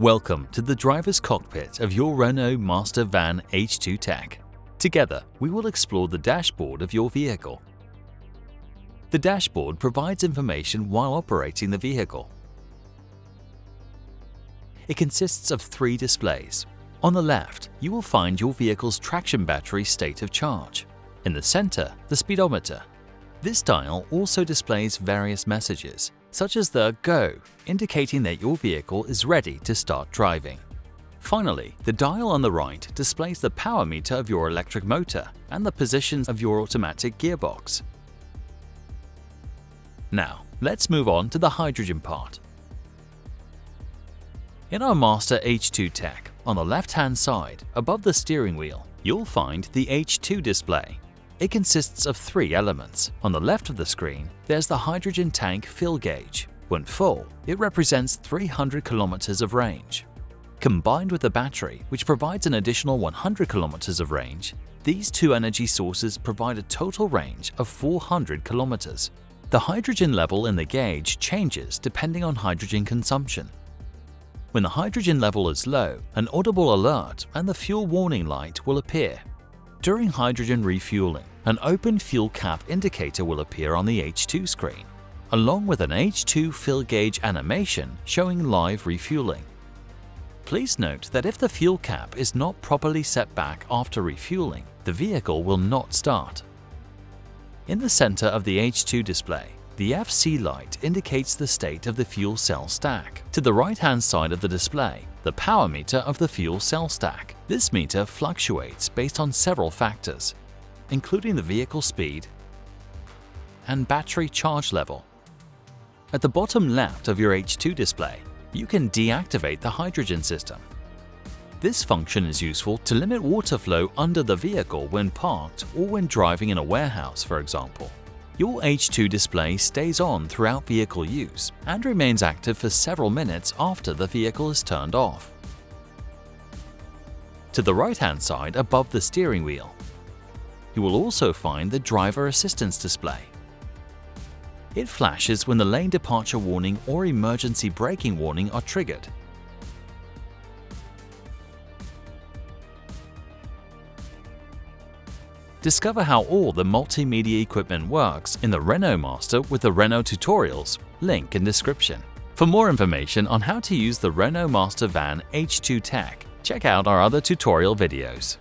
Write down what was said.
Welcome to the driver's cockpit of your Renault Master Van H2-TECH. Together, we will explore the dashboard of your vehicle. The dashboard provides information while operating the vehicle. It consists of 3 displays. On the left, you will find your vehicle's traction battery state of charge. In the center, the speedometer. This dial also displays various messages, such as the Go, indicating that your vehicle is ready to start driving. Finally, the dial on the right displays the power meter of your electric motor and the positions of your automatic gearbox. Now, let's move on to the hydrogen part. In our Master H2-TECH, on the left-hand side, above the steering wheel, you'll find the H2 display. It consists of 3 elements. On the left of the screen, there's the hydrogen tank fill gauge. When full, it represents 300 kilometers of range. Combined with the battery, which provides an additional 100 kilometers of range, these 2 energy sources provide a total range of 400 kilometers. The hydrogen level in the gauge changes depending on hydrogen consumption. When the hydrogen level is low, an audible alert and the fuel warning light will appear. During hydrogen refueling, an open fuel cap indicator will appear on the H2 screen, along with an H2 fill gauge animation showing live refueling. Please note that if the fuel cap is not properly set back after refueling, the vehicle will not start. In the center of the H2 display, the FC light indicates the state of the fuel cell stack. To the right-hand side of the display, the power meter of the fuel cell stack. This meter fluctuates based on several factors, including the vehicle speed and battery charge level. At the bottom left of your H2 display, you can deactivate the hydrogen system. This function is useful to limit water flow under the vehicle when parked or when driving in a warehouse, for example. Your H2 display stays on throughout vehicle use and remains active for several minutes after the vehicle is turned off. To the right-hand side above the steering wheel, you will also find the driver assistance display. It flashes when the lane departure warning or emergency braking warning are triggered. Discover how all the multimedia equipment works in the Renault Master with the Renault tutorials, link in description. For more information on how to use the Renault Master Van H2-TECH, check out our other tutorial videos.